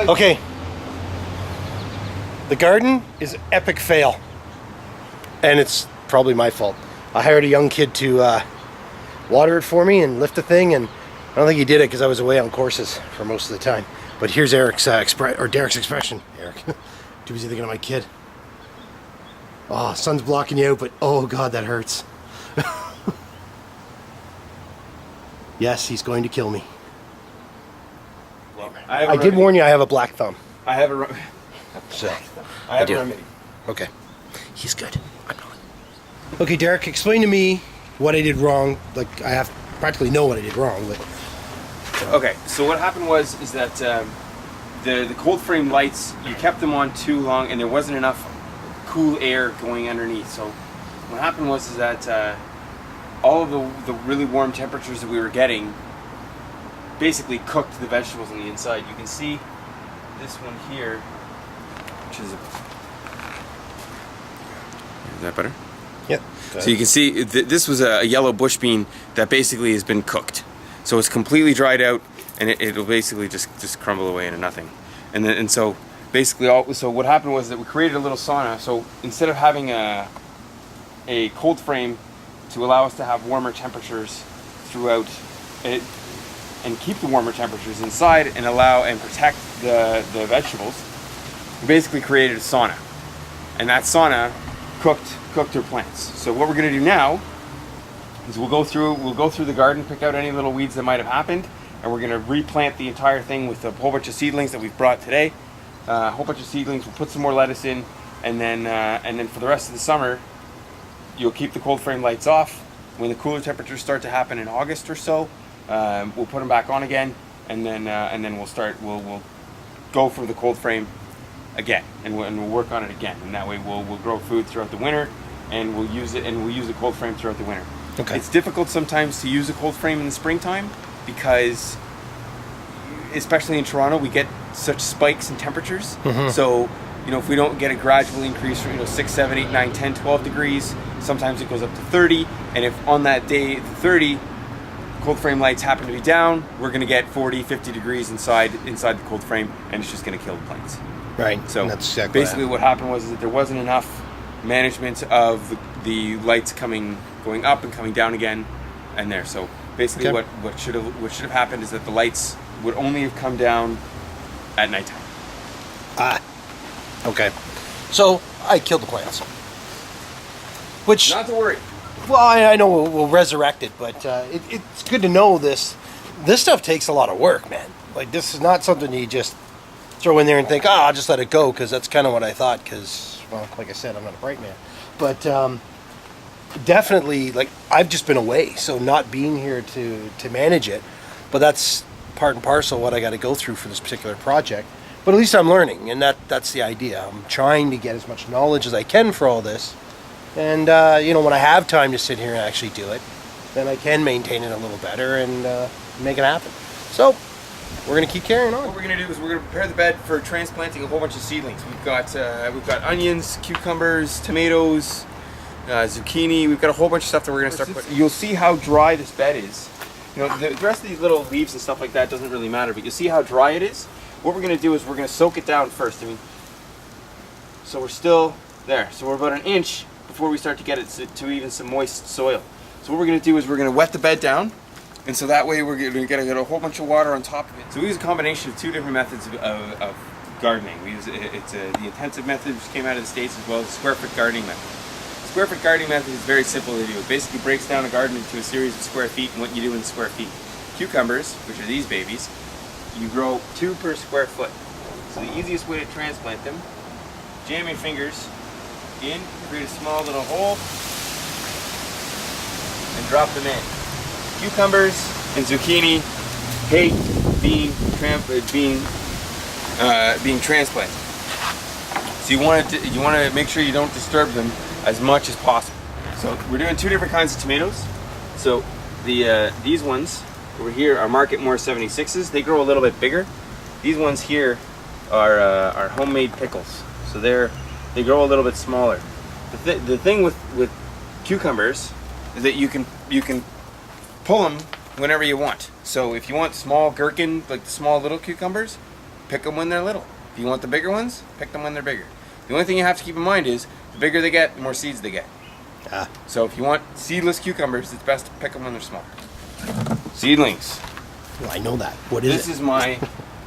Okay, the garden is epic fail, and it's probably my fault. I hired a young kid to water it for me and lift the thing, and I don't think he did it because I was away on courses for most of the time. But here's Eric's Derek's expression. Eric, too busy thinking of my kid. Oh, sun's blocking you out, but oh god, that hurts. Yes, he's going to kill me. I did warn you I have a black thumb. I have a I have a remedy. Okay. He's good. I'm not. Okay, Derek, explain to me what I did wrong. Like, I have practically know what I did wrong, but... Okay, so what happened is that the cold frame lights, you kept them on too long and there wasn't enough cool air going underneath. So what happened is that all of the really warm temperatures that we were getting basically cooked the vegetables on the inside. You can see this one here, which is that better? Yep. So you can see this was a yellow bush bean that basically has been cooked. So it's completely dried out, and it'll basically just crumble away into nothing. And so basically so what happened was that we created a little sauna. So instead of having a cold frame to allow us to have warmer temperatures throughout it, and keep the warmer temperatures inside and allow and protect the vegetables, we basically created a sauna. And that sauna cooked our plants. So what we're gonna do now is we'll go through the garden, pick out any little weeds that might have happened, and we're gonna replant the entire thing with a whole bunch of seedlings that we've brought today. A whole bunch of seedlings, we'll put some more lettuce in, and then for the rest of the summer, you'll keep the cold frame lights off. When the cooler temperatures start to happen in August or so, we'll put them back on again, and then we'll go for the cold frame again, and we'll work on it again, and that way we'll grow food throughout the winter, and we'll use the cold frame throughout the winter. Okay. It's difficult sometimes to use a cold frame in the springtime because, especially in Toronto, we get such spikes in temperatures. Mm-hmm. So, if we don't get a gradual increase from 6, 7, 8, 9, 10, 12 degrees, sometimes it goes up to 30, and if on that day, the 30, cold frame lights happen to be down, we're going to get 40, 50 degrees inside the cold frame, and it's just going to kill the plants. Right. So that's exactly basically what happened was that there wasn't enough management of the lights going up and coming down again, and there. So basically, okay. what should have happened is that the lights would only have come down at nighttime. Okay. So I killed the plants. Which, not to worry. Well, I know we'll resurrect it, but it's good to know this. This stuff takes a lot of work, man. Like, this is not something you just throw in there and think, I'll just let it go, because that's kind of what I thought, because, well, like I said, I'm not a bright man. But definitely, like, I've just been away, so not being here to manage it, but that's part and parcel what I got to go through for this particular project. But at least I'm learning, and that's the idea. I'm trying to get as much knowledge as I can for all this. And, when I have time to sit here and actually do it, then I can maintain it a little better and make it happen. So, we're going to keep carrying on. What we're going to do is we're going to prepare the bed for transplanting a whole bunch of seedlings. We've got onions, cucumbers, tomatoes, zucchini. We've got a whole bunch of stuff that we're going to start putting. You'll see how dry this bed is. The rest of these little leaves and stuff like that doesn't really matter, but you'll see how dry it is. What we're going to do is we're going to soak it down first. So we're still there. So we're about an inch before we start to get it to even some moist soil. So what we're going to do is we're going to wet the bed down, and so that way we're going to get a whole bunch of water on top of it. So we use a combination of two different methods of gardening. We use the intensive method, which came out of the States, as well as the square foot gardening method. The square foot gardening method is very simple to do. It basically breaks down a garden into a series of square feet and what you do in square feet. Cucumbers, which are these babies, you grow 2 per square foot. So the easiest way to transplant them, jam your fingers in, create a small little hole, and drop them in. Cucumbers and zucchini hate being being transplanted. So you want to make sure you don't disturb them as much as possible. So we're doing two different kinds of tomatoes. So these ones over here are Marketmore 76s. They grow a little bit bigger. These ones here are homemade pickles. So they grow a little bit smaller. The thing with cucumbers is that you can pull them whenever you want. So if you want small gherkin, like the small little cucumbers, pick them when they're little. If you want the bigger ones, pick them when they're bigger. The only thing you have to keep in mind is the bigger they get, the more seeds they get. So if you want seedless cucumbers, it's best to pick them when they're small. Seedlings. Well, I know that. What is This is my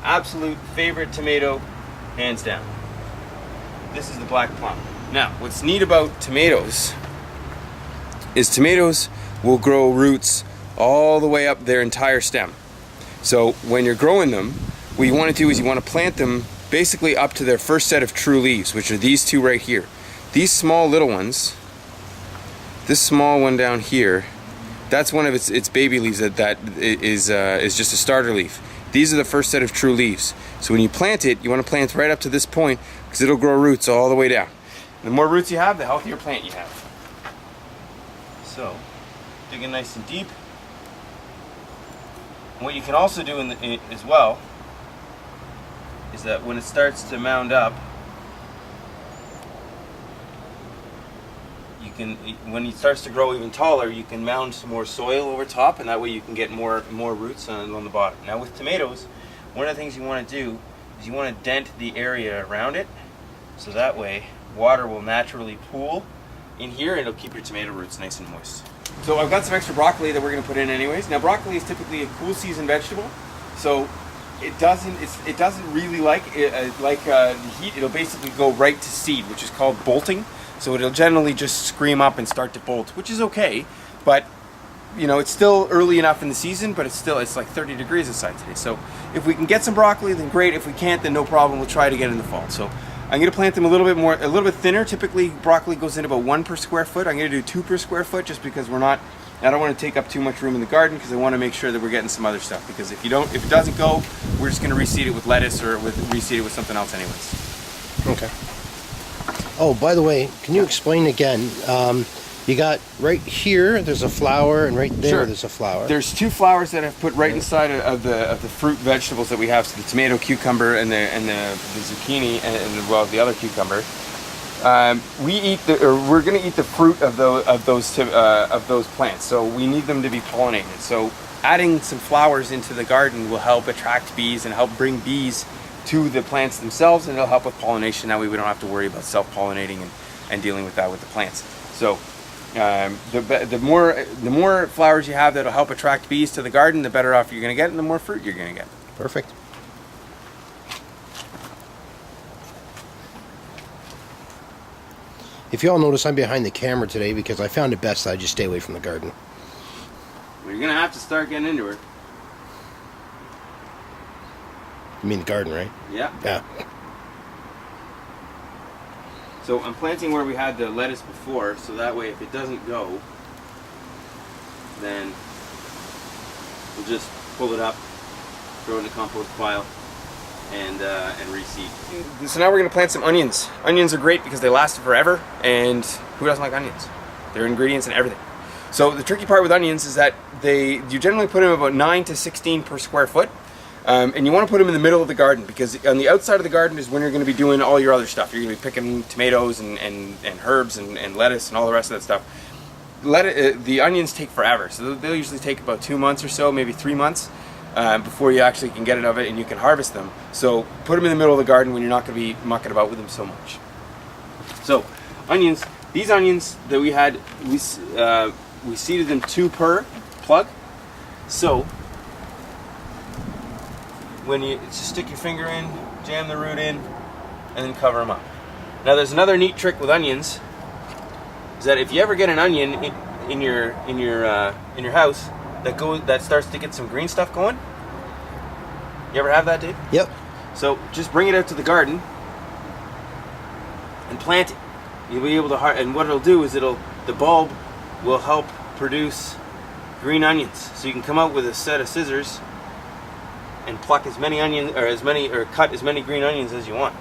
absolute favorite tomato, hands down. This is the black plum. Now, what's neat about tomatoes is tomatoes will grow roots all the way up their entire stem. So when you're growing them, what you want to do is you want to plant them basically up to their first set of true leaves, which are these two right here. These small little ones, this small one down here, that's one of its baby leaves that is just a starter leaf. These are the first set of true leaves. So when you plant it, you want to plant right up to this point because it'll grow roots all the way down. The more roots you have, the healthier plant you have. So, digging nice and deep. And what you can also do as well is that when it starts to mound up, when it starts to grow even taller, you can mound some more soil over top, and that way you can get more roots on the bottom. Now with tomatoes, one of the things you want to do is you want to dent the area around it, so that way water will naturally pool in here and it'll keep your tomato roots nice and moist. So I've got some extra broccoli that we're going to put in anyways. Now broccoli is typically a cool season vegetable, so it doesn't really like the heat. It'll basically go right to seed, which is called bolting. So it'll generally just scream up and start to bolt, which is okay, but you know, it's still early enough in the season, but it's like 30 degrees outside today. So if we can get some broccoli, then great. If we can't, then no problem. We'll try it again in the fall. So I'm going to plant them a little bit thinner. Typically broccoli goes in about 1 per square foot. I'm going to do 2 per square foot just because I don't want to take up too much room in the garden, because I want to make sure that we're getting some other stuff, because if it doesn't go, we're just going to reseed it with lettuce or reseed it with something else anyways. Okay. Oh, by the way, can you explain again? You got right here, there's a flower, and right there, Sure. There's a flower. There's 2 flowers that I've put right inside of the fruit vegetables that we have. So the tomato, cucumber, and the zucchini, and well, the other cucumber. We're going to eat the fruit of those plants. So we need them to be pollinated. So adding some flowers into the garden will help attract bees and help bring bees to the plants themselves, and it'll help with pollination. That way we don't have to worry about self-pollinating and dealing with that with the plants. So the more flowers you have that'll help attract bees to the garden, the better off you're going to get, and the more fruit you're going to get. Perfect. If you all notice, I'm behind the camera today because I found it best that I just stay away from the garden. Well, you're going to have to start getting into it. You mean the garden, right? Yeah. Yeah. So I'm planting where we had the lettuce before, so that way if it doesn't go, then we'll just pull it up, throw it in the compost pile, and reseed. So now we're going to plant some onions. Onions are great because they last forever, and who doesn't like onions? They're ingredients in everything. So the tricky part with onions is that you generally put them about 9 to 16 per square foot. And you want to put them in the middle of the garden, because on the outside of the garden is when you're going to be doing all your other stuff. You're going to be picking tomatoes and herbs and lettuce and all the rest of that stuff. The onions take forever, so they'll usually take about 2 months or so, maybe 3 months, before you actually can get it of it and you can harvest them. So put them in the middle of the garden when you're not going to be mucking about with them so much. So onions, these onions that we had, we seeded them 2 per plug. So when you just stick your finger in, jam the root in, and then cover them up. Now there's another neat trick with onions, is that if you ever get an onion in your house that starts to get some green stuff going, you ever have that, Dave? Yep. So just bring it out to the garden and plant it. You'll be able to and what it'll do is the bulb will help produce green onions. So you can come out with a set of scissors and pluck as many onions or cut as many green onions as you want.